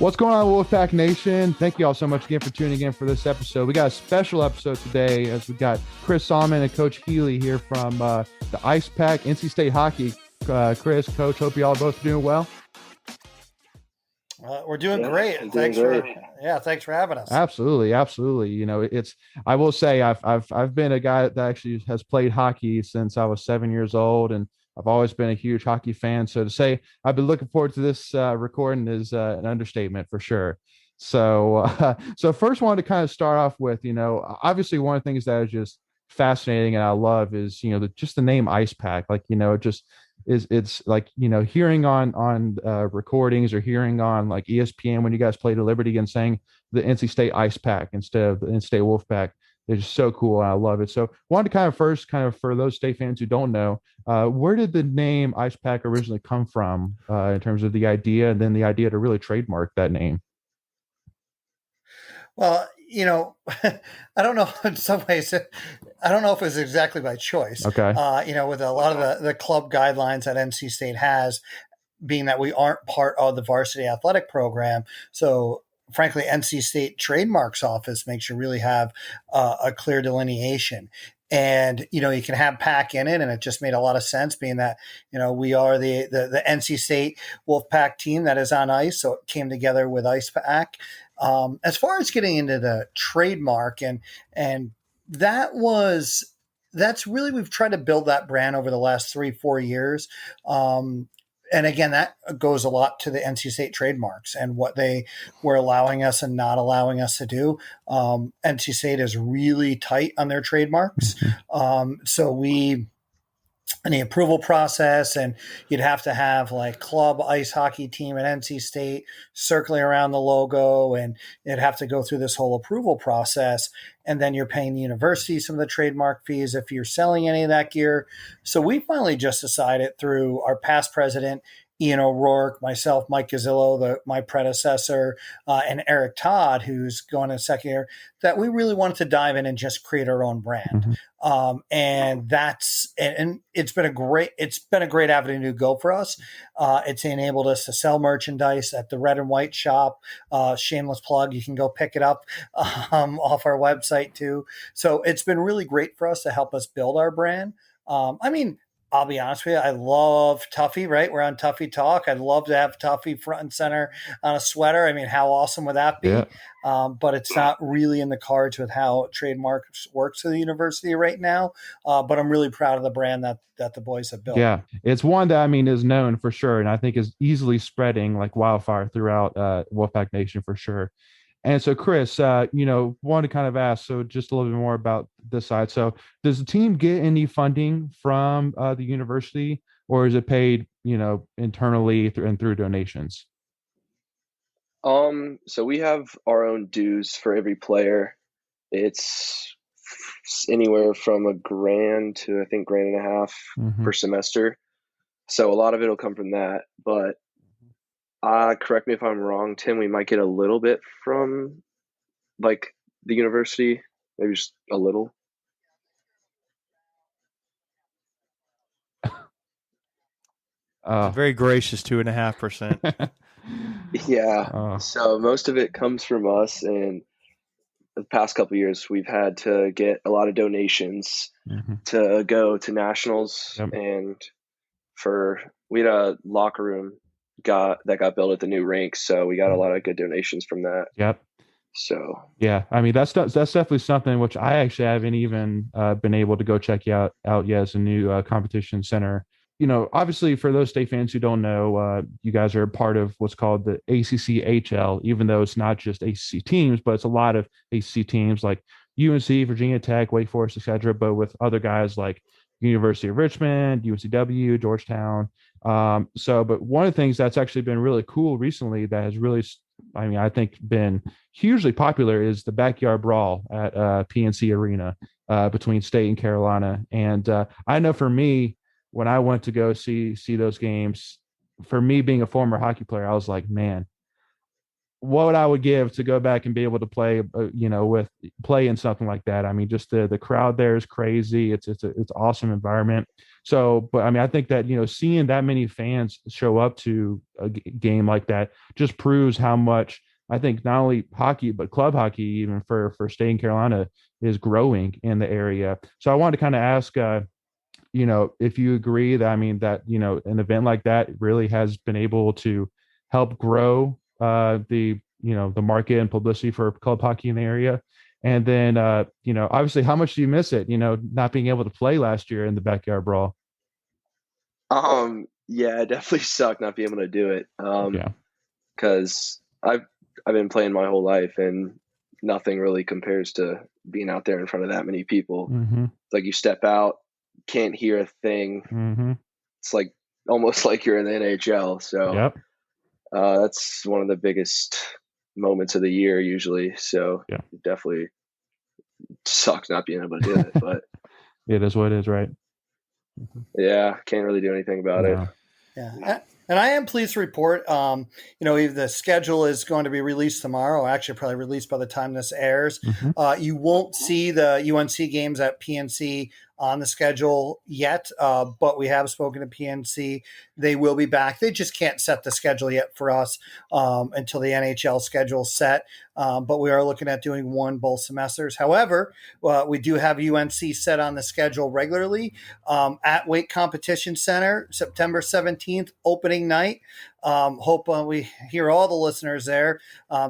What's going on, Wolfpack Nation? Thank you all so much again for tuning in for this episode. We got a special episode today as we got Chris Solomon and Coach Healy here from the IcePack, NC State Hockey. Chris, Coach, hope you all both doing well. We're doing great. Thanks for having us. Absolutely. You know, I will say I've been a guy that actually has played hockey since I was 7 years old, and I've always been a huge hockey fan. So to say I've been looking forward to this recording is an understatement for sure. So first wanted to kind of start off with, you know, obviously one of the things that is just fascinating and I love is, you know, just the name IcePack. Like, you know, it's like, you know, hearing on recordings or hearing on like ESPN when you guys played at Liberty and saying the NC State IcePack instead of the NC State Wolfpack. It's just so cool. And I love it. So wanted to kind of for those state fans who don't know, where did the name IcePack originally come from in terms of the idea and then the idea to really trademark that name? Well, you know, I don't know in some ways, I don't know if it was exactly by choice. Okay. You know, with a lot of the club guidelines that NC State has, being that we aren't part of the varsity athletic program. So frankly, NC State Trademarks Office makes you really have a clear delineation. And, you know, you can have pack in it, and it just made a lot of sense being that, you know, we are the NC State Wolfpack team that is on ice. So it came together with IcePack. As far as getting into the trademark and that's really, we've tried to build that brand over the last 3-4 years. And again, that goes a lot to the NC State trademarks and what they were allowing us and not allowing us to do. NC State is really tight on their trademarks. So in the approval process, and you'd have to have like club ice hockey team at NC State circling around the logo, and it'd have to go through this whole approval process. And then you're paying the university some of the trademark fees if you're selling any of that gear. So we finally just decided through our past president, Ian O'Rourke, myself, Mike Gazzillo, my predecessor, and Eric Todd, who's going to second year, that we really wanted to dive in and just create our own brand. And it's been a great avenue to go for us. It's enabled us to sell merchandise at the Red and White shop. Shameless plug, you can go pick it up off our website too. So it's been really great for us to help us build our brand. I'll be honest with you, I love Tuffy, right? We're on Tuffy Talk. I'd love to have Tuffy front and center on a sweater. I mean, how awesome would that be? Yeah. But it's not really in the cards with how trademarks works at the university right now. But I'm really proud of the brand that the boys have built. Yeah, it's one that, I mean, is known for sure. And I think is easily spreading like wildfire throughout Wolfpack Nation for sure. And so, Chris, you know, wanted to kind of ask, so just a little bit more about this side. So does the team get any funding from the university, or is it paid, you know, internally through donations? So we have our own dues for every player. It's anywhere from $1,000 to I think $1,500 per semester. So a lot of it will come from that, but correct me if I'm wrong, Tim, we might get a little bit from like the university, maybe just a little. Very gracious 2.5%. Yeah. So most of it comes from us, and the past couple of years we've had to get a lot of donations to go to nationals. And we had a locker room got built at the new rink, so we got a lot of good donations from that. So yeah, I mean that's definitely something which I actually haven't even been able to go check out yet as a new competition center. You know, obviously for those state fans who don't know, you guys are part of what's called the ACCHL, even though it's not just ACC teams, but it's a lot of ACC teams like UNC, Virginia Tech, Wake Forest, etc., but with other guys like University of Richmond, UNCW, Georgetown. But one of the things that's actually been really cool recently that has really, I mean, I think been hugely popular is the backyard brawl at PNC Arena between State and Carolina. And I know for me, when I went to go see those games, for me being a former hockey player, I was like, man, what I would give to go back and be able to play, play in something like that. I mean, just the crowd there is crazy. It's an awesome environment. So, but I mean, I think that, seeing that many fans show up to a game like that just proves how much I think not only hockey, but club hockey, even for state in Carolina, is growing in the area. So I wanted to kind of ask, if you agree that, I mean, that, an event like that really has been able to help grow the market and publicity for club hockey in the area. And then, obviously, how much do you miss it, not being able to play last year in the backyard brawl? Yeah, it definitely sucked not being able to do it. Yeah. Because I've been playing my whole life, and nothing really compares to being out there in front of that many people. Mm-hmm. It's like you step out, can't hear a thing. Mm-hmm. It's like almost like you're in the NHL. So Yep. that's one of the biggest moments of the year usually. So Yeah. it definitely sucks not being able to do it, but It is what it is, right? yeah, can't really do anything about it. Yeah. And I am pleased to report, the schedule is going to be released tomorrow, actually probably released by the time this airs. Mm-hmm. You won't see the UNC games at PNC on the schedule yet, but we have spoken to PNC. They will be back. They just can't set the schedule yet for us until the NHL schedule is set. But we are looking at doing one both semesters. However, we do have UNC set on the schedule regularly at Wake Competition Center, September 17th, opening night. Hope we hear all the listeners there.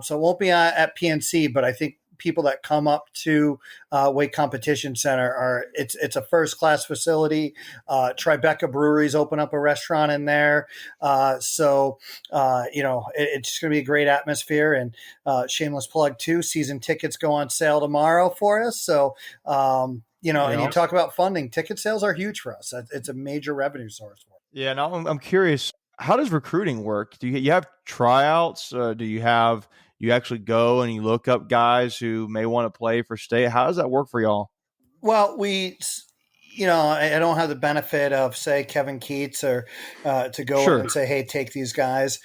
So it won't be at PNC, but I think people that come up to Wake Competition Center it's a first class facility. Tribeca Breweries open up a restaurant in there. It's just going to be a great atmosphere, and shameless plug too, season tickets go on sale tomorrow for us. So, and you talk about funding, ticket sales are huge for us. It's a major revenue source for us. Yeah. Now I'm curious, how does recruiting work? Do you have tryouts? Do you actually go and you look up guys who may want to play for state? How does that work for y'all? Well, I don't have the benefit of, say, Kevin Keats or to go in and say, hey, take these guys.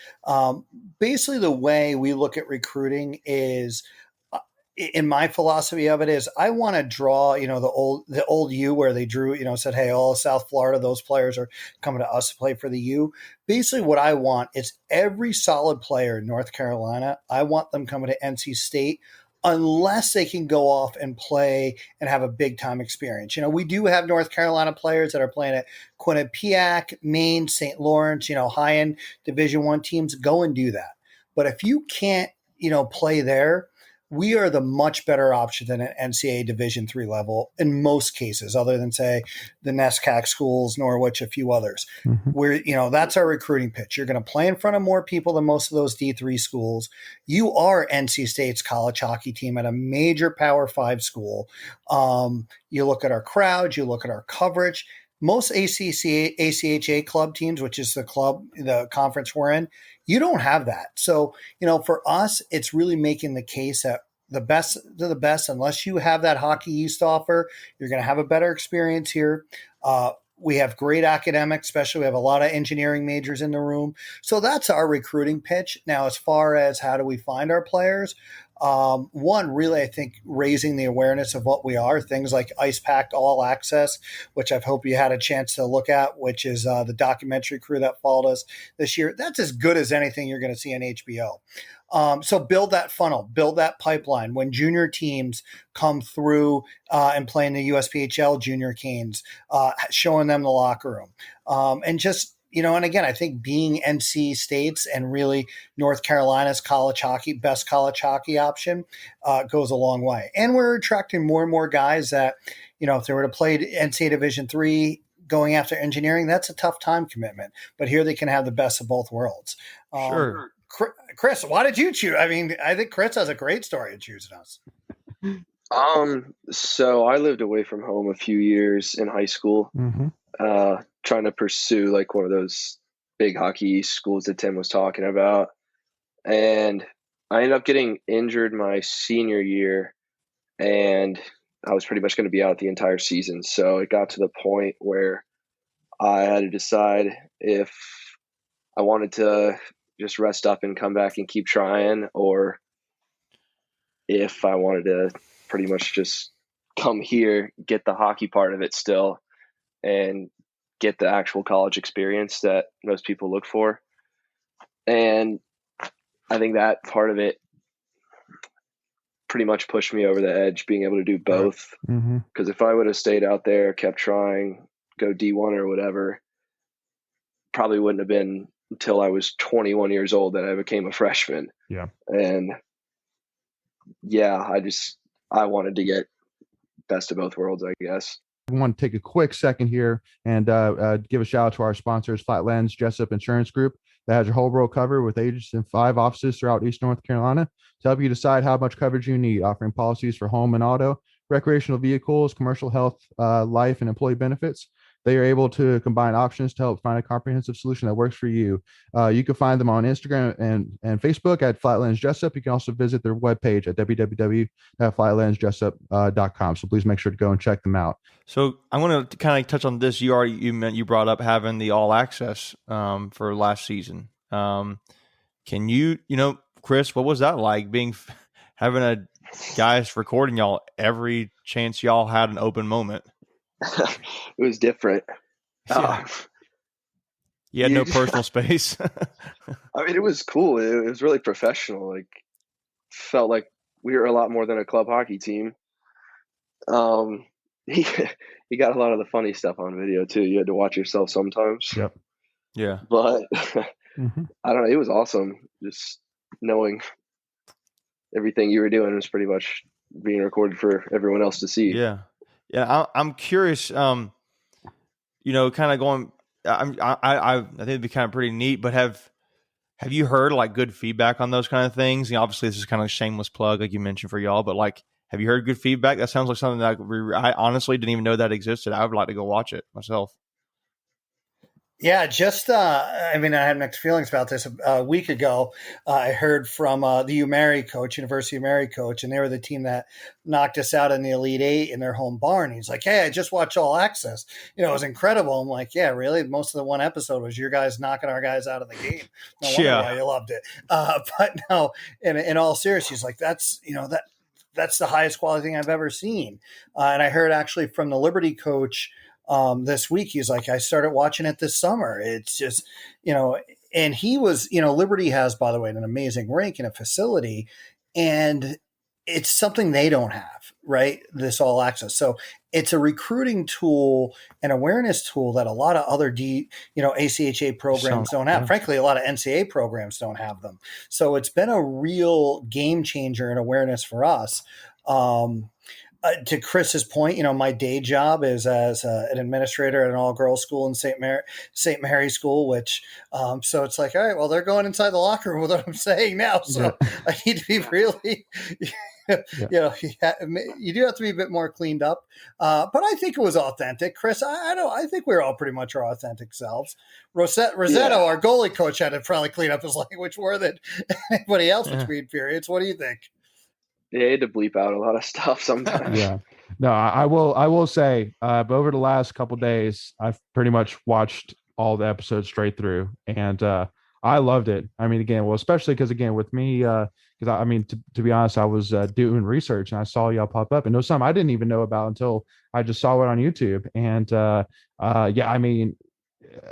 Basically, the way we look at recruiting is, in my philosophy of it, is I want to draw, the old U where they drew, said, hey, all of South Florida, those players are coming to us to play for the U. Basically, what I want is every solid player in North Carolina, I want them coming to NC State, unless they can go off and play and have a big time experience. We do have North Carolina players that are playing at Quinnipiac, Maine, St. Lawrence, high end Division I teams. Go and do that. But if you can't, play there, we are the much better option than an NCAA Division III level in most cases, other than, say, the NESCAC schools, Norwich, a few others. Mm-hmm. That's our recruiting pitch. You're going to play in front of more people than most of those D3 schools. You are NC State's college hockey team at a major Power 5 school. You look at our crowd, you look at our coverage. Most ACHA club teams, which is the conference we're in, you don't have that. So, for us, it's really making the case that the best to the best, unless you have that Hockey East offer, you're going to have a better experience here. We have great academics, especially we have a lot of engineering majors in the room. So that's our recruiting pitch. Now, as far as how do we find our players, one, really, I think raising the awareness of what we are, things like IcePack All Access, which I hope you had a chance to look at, which is the documentary crew that followed us this year. That's as good as anything you're going to see on HBO. So build that funnel, build that pipeline. When junior teams come through and play in the USPHL junior Canes, showing them the locker room. And just, and again, I think being NC State's and really North Carolina's best college hockey option goes a long way. And we're attracting more and more guys that, if they were to play NCAA Division III, going after engineering, that's a tough time commitment. But here they can have the best of both worlds. Sure. Chris, why did you choose? I mean, I think Chris has a great story in choosing us. So I lived away from home a few years in high school, trying to pursue like one of those big hockey schools that Tim was talking about. And I ended up getting injured my senior year, and I was pretty much going to be out the entire season. So it got to the point where I had to decide if I wanted to just rest up and come back and keep trying, or if I wanted to pretty much just come here, get the hockey part of it still, and get the actual college experience that most people look for. And I think that part of it pretty much pushed me over the edge, being able to do both. Because if I would have stayed out there, kept trying, go D1 or whatever, probably wouldn't have been until I was 21 years old that I became a freshman. Yeah. And yeah, I wanted to get best of both worlds, I guess. I want to take a quick second here and give a shout out to our sponsors, Flatlands Jessup Insurance Group, that has your whole world covered with agents in 5 offices throughout East North Carolina to help you decide how much coverage you need, offering policies for home and auto, recreational vehicles, commercial health, life, and employee benefits. They are able to combine options to help find a comprehensive solution that works for you. You can find them on Instagram and Facebook at Flatlands Jessup. You can also visit their webpage at www.flatlandsjessup.com. So please make sure to go and check them out. So I'm going to kind of touch on this. You brought up having the all access for last season. Can you Chris, what was that like having a guys recording y'all every chance y'all had an open moment? It was different. You had no personal space. I mean, it was cool. It was really professional. Like, felt like we were a lot more than a club hockey team. He got a lot of the funny stuff on video too. You had to watch yourself sometimes. Yep. Yeah. But I don't know. It was awesome. Just knowing everything you were doing was pretty much being recorded for everyone else to see. Yeah. Yeah. I'm curious, kind of going, I think it'd be kind of pretty neat, but have you heard like good feedback on those kind of things? Obviously this is kind of a shameless plug, like you mentioned for y'all, but like, have you heard good feedback? That sounds like something that I honestly didn't even know that existed. I would like to go watch it myself. Yeah, just I had mixed feelings about this. A week ago, I heard from the UMary coach, University of Mary coach, and they were the team that knocked us out in the Elite Eight in their home barn. He's like, "Hey, I just watched All Access. It was incredible." I'm like, "Yeah, really? Most of the one episode was your guys knocking our guys out of the game. No wonder why you loved it." But no, in all seriousness, he's like, "That's that's the highest quality thing I've ever seen." And I heard actually from the Liberty coach. This week, he's like, I started watching it this summer. It's just, and he was, Liberty has, by the way, an amazing rink and a facility, and it's something they don't have, right? This all access. So it's a recruiting tool and awareness tool that a lot of other ACHA programs don't have. Yeah. Frankly, a lot of NCAA programs don't have them. So it's been a real game changer in awareness for us. To Chris's point, my day job is as an administrator at an all-girls school in St. Mary School, which so it's like, all right, well, they're going inside the locker room with what I'm saying now. So yeah. I need to be really, you do have to be a bit more cleaned up. But I think it was authentic. Chris, I think we were all pretty much our authentic selves. Rosetto, our goalie coach, had to probably clean up his language more than anybody else between periods. What do you think? Yeah, I had to bleep out a lot of stuff sometimes. Yeah. No, I will say, but over the last couple of days, I've pretty much watched all the episodes straight through, and I loved it. I mean, again, well, especially because with me, because to be honest, I was doing research and I saw y'all pop up, and it was something I didn't even know about until I just saw it on YouTube. And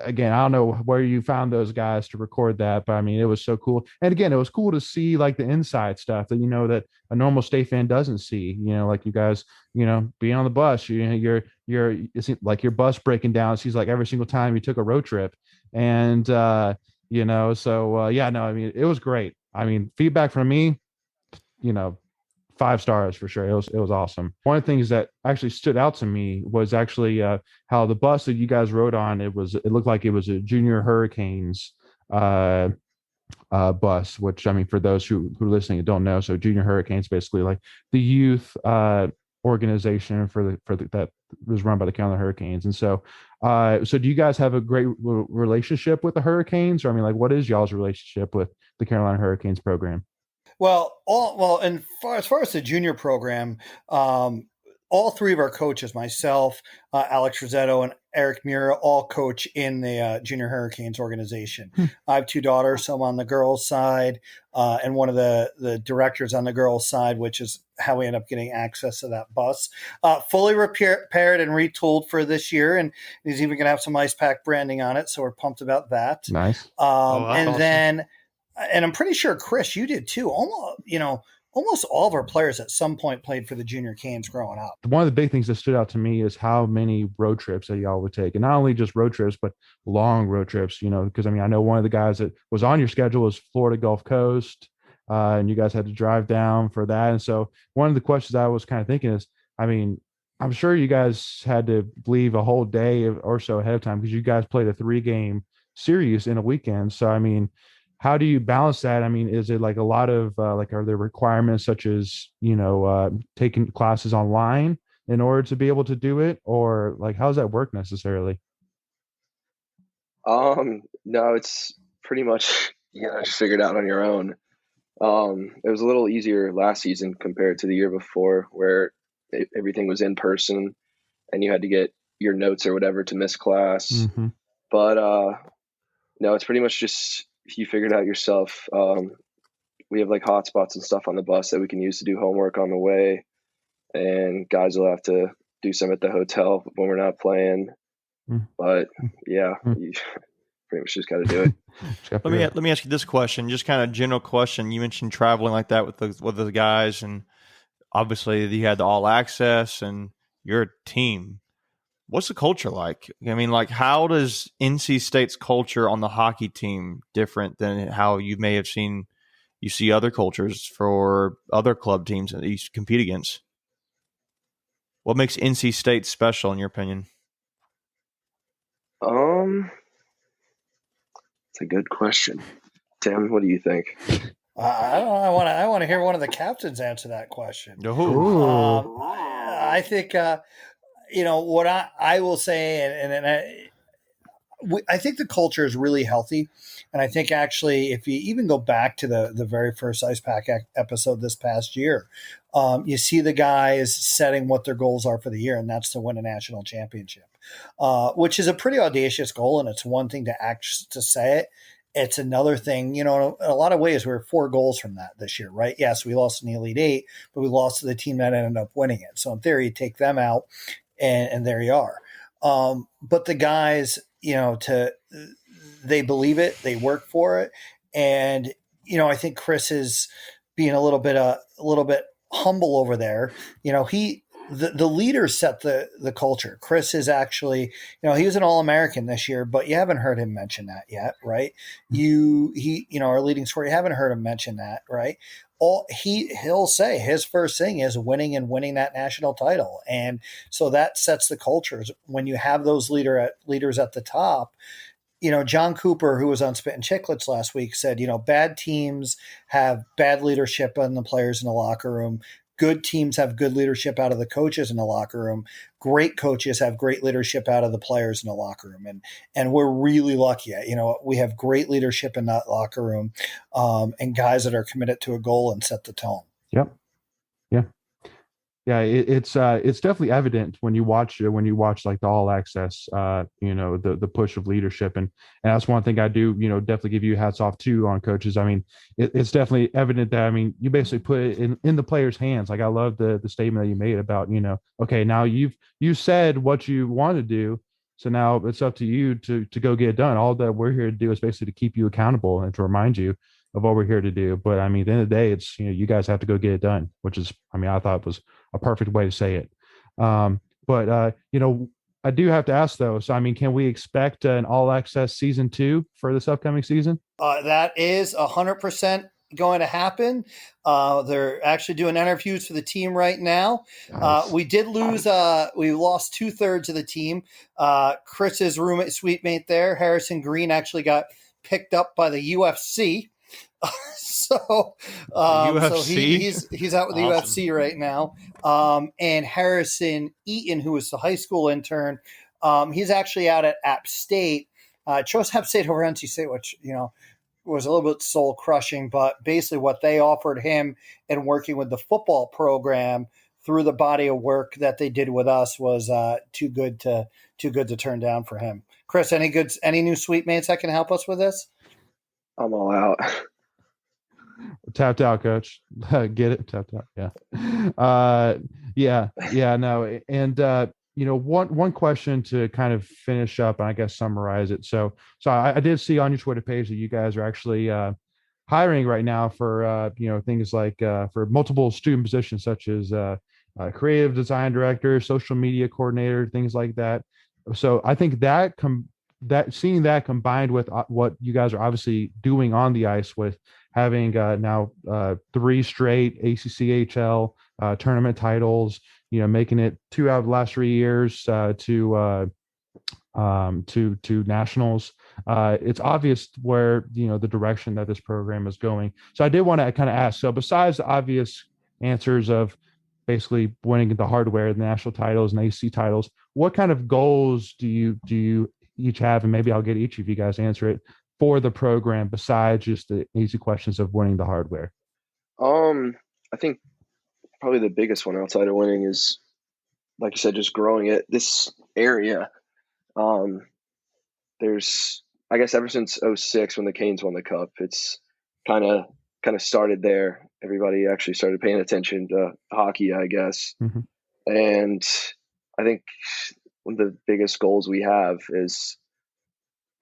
again, I don't know where you found those guys to record that, but it was so cool. And again, it was cool to see like the inside stuff that that a normal state fan doesn't see. Like you guys, being on the bus, it's like your bus breaking down. It seems like every single time you took a road trip, and it was great. Feedback from me, 5 stars for sure. It was awesome. One of the things that actually stood out to me was actually how the bus that you guys rode on, it looked like it was a Junior Hurricanes bus, which for those who are listening and don't know, so Junior Hurricanes basically like the youth organization that was run by the Carolina Hurricanes. And so do you guys have a great relationship with the Hurricanes, or what is y'all's relationship with the Carolina Hurricanes program? Well, as far as the junior program, all 3 of our coaches, myself, Alex Rosetto, Eric Mura all coach in the Junior Hurricanes organization. I have 2 daughters, so I'm on the girls' side, and one of the directors on the girls' side, which is how we end up getting access to that bus. Fully repaired and retooled for this year, and he's even going to have some IcePack branding on it, so we're pumped about that. Nice. And awesome. Then, and I'm pretty sure, Chris, you did too. Almost all of our players at some point played for the Junior Canes growing up. One of the big things that stood out to me is how many road trips that y'all would take. And not only just road trips, but long road trips, because, I know one of the guys that was on your schedule was Florida Gulf Coast, and you guys had to drive down for that. And so one of the questions I was kind of thinking is, I'm sure you guys had to leave a whole day or so ahead of time because you guys played a 3-game series in a weekend. So, how do you balance that? Is it like a lot of are there requirements such as, taking classes online in order to be able to do it? Or how does that work necessarily? No, it's pretty much, just figure it out on your own. It was a little easier last season compared to the year before where everything was in person and you had to get your notes or whatever to miss class. Mm-hmm. But no, it's pretty much just, you figure it out yourself. We have hotspots and stuff on the bus that we can use to do homework on the way, and guys will have to do some at the hotel when we're not playing. But yeah, you pretty much just got to do it. Let me ask you this question, just kind of general question. You mentioned traveling like that with the guys, and obviously you had the all access and you're a team. What's the culture like? How does NC State's culture on the hockey team different than how you may have seen you see other cultures for other club teams that you compete against? What makes NC State special in your opinion? It's a good question. Tim, what do you think? I don't know. I want to hear one of the captains answer that question. I think what I will say, I think the culture is really healthy. And I think actually, if you even go back to the very first IcePack episode this past year, you see the guys setting what their goals are for the year, and that's to win a national championship, which is a pretty audacious goal. And it's one thing to say it. It's another thing, in a lot of ways, we're 4 goals from that this year, right? Yes, we lost in the Elite 8, but we lost to the team that ended up winning it. So in theory, you take them out, and there you are. But the guys, they believe it, they work for it. And, I think Chris is being a little bit humble over there. The leaders set the culture. Chris is actually, he was an All-American this year, but you haven't heard him mention that yet, right? Our leading scorer, you haven't heard him mention that, right? He'll say his first thing is winning that national title. And so that sets the cultures. When you have those leaders at the top, John Cooper, who was on Spit and Chicklets last week, said, bad teams have bad leadership on the players in the locker room. Good teams have good leadership out of the coaches in the locker room. Great coaches have great leadership out of the players in the locker room. And we're really lucky. We have great leadership in that locker room, and guys that are committed to a goal and set the tone. Yep. Yeah. Yeah. It's definitely evident when you watch like the all access, the push of leadership. And that's one thing I do, definitely give you hats off too on coaches. It's definitely evident that, you basically put it in the players' hands. I love the statement that you made about, okay, now you said what you want to do. So now it's up to you to go get it done. All that we're here to do is basically to keep you accountable and to remind you of what we're here to do. But at the end of the day, it's, you guys have to go get it done, which is, I thought it was a perfect way to say it. But I do have to ask though. So, can we expect an all access season 2 for this upcoming season? That is 100% going to happen. They're actually doing interviews for the team right now. Nice. We did lose. We lost 2/3 of the team. Chris's suite mate there, Harrison Green, actually got picked up by the UFC. So he's out with the UFC right now. And Harrison Eaton, who was the high school intern, he's actually out at App State. Chose App State over NC State, which was a little bit soul crushing. But basically, what they offered him and working with the football program through the body of work that they did with us was too good to turn down for him. Chris, any new suite mates that can help us with this? I'm all out. Tapped out, coach. Get it? Tapped out. Yeah. No. And one question to kind of finish up and I guess summarize it. So I did see on your Twitter page that you guys are actually hiring right now for things like for multiple student positions such as creative design director, social media coordinator, things like that. So I think that seeing that combined with what you guys are obviously doing on the ice with having now 3 straight ACCHL tournament titles, making it 2 out of the last 3 years to nationals. It's obvious where the direction that this program is going. So I did want to kind of ask. So besides the obvious answers of basically winning the hardware, the national titles and AC titles, what kind of goals do you each have? And maybe I'll get each of you guys to answer it for the program besides just the easy questions of winning the hardware. I think probably the biggest one outside of winning is, like you said, just growing it. This area, there's, I guess, ever since 2006 when the Canes won the cup, it's kind of started there. Everybody actually started paying attention to hockey, I guess. Mm-hmm. And I think one of the biggest goals we have is,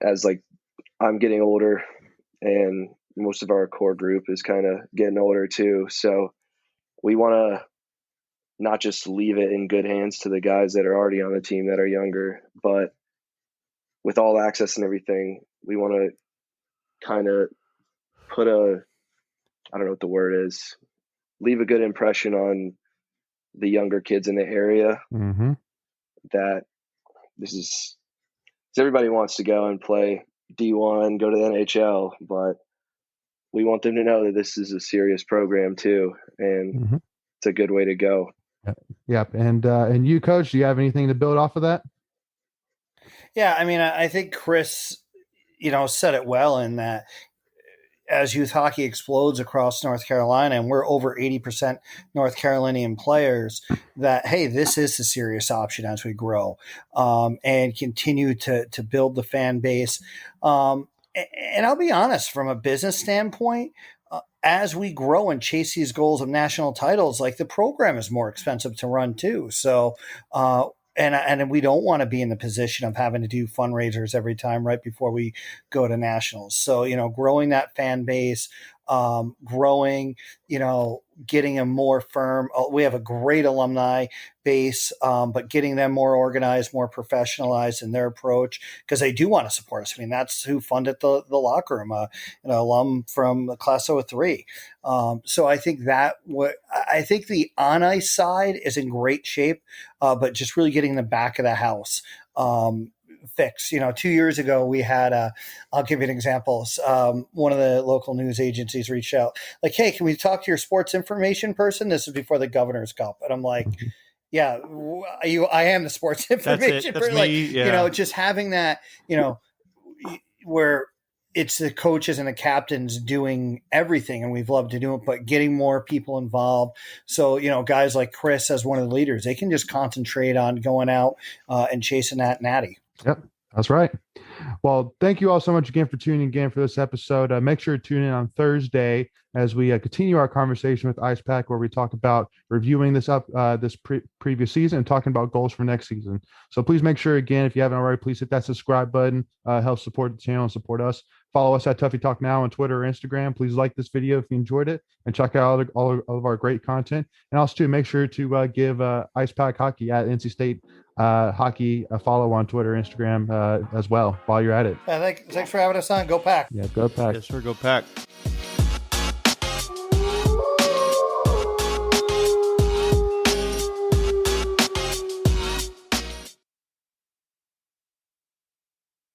as like I'm getting older and most of our core group is kind of getting older too. So we want to not just leave it in good hands to the guys that are already on the team that are younger, but with all access and everything, we want to kind of put I don't know what the word is, leave a good impression on the younger kids in the area. Mm-hmm. That this is, everybody wants to go and play D1, go to the NHL, but we want them to know that this is a serious program too, and mm-hmm. It's a good way to go. Yep. And you, Coach, do you have anything to build off of that? Yeah, I mean, I think Chris, said it well in that as youth hockey explodes across North Carolina, and we're over 80% North Carolinian players, that, hey, this is a serious option as we grow and continue to build the fan base. And I'll be honest, from a business standpoint, as we grow and chase these goals of national titles, like the program is more expensive to run too. So, and we don't want to be in the position of having to do fundraisers every time right before we go to nationals. So, growing that fan base, growing, getting a more firm. We have a great alumni base, but getting them more organized, more professionalized in their approach, because they do want to support us. I mean, that's who funded the locker room, an alum from the class of 03. So I think I think the on ice side is in great shape, but just really getting the back of the house fix. 2 years ago, we had I'll give you an example. One of the local news agencies reached out like, hey, can we talk to your sports information person? This is before the Governor's Cup. And I'm like, yeah, I am the sports information person. Like, yeah. Just having that, where it's the coaches and the captains doing everything, and we've loved to do it, but getting more people involved. So, guys like Chris as one of the leaders, they can just concentrate on going out and chasing that natty. Yep, that's right. Well, thank you all so much again for tuning in for this episode. Make sure to tune in on Thursday as we continue our conversation with IcePack, where we talk about reviewing this previous season and talking about goals for next season. So please make sure, again, if you haven't already, please hit that subscribe button. Help support the channel and support us. Follow us at Tuffy Talk Now on Twitter or Instagram. Please like this video if you enjoyed it, and check out all of our great content. And also, too, make sure to give IcePack Hockey at NC State Hockey a follow on Twitter, Instagram as well while you're at it. Thanks for having us on. Go Pack. Yeah, go Pack. Yes, sir. Go Pack.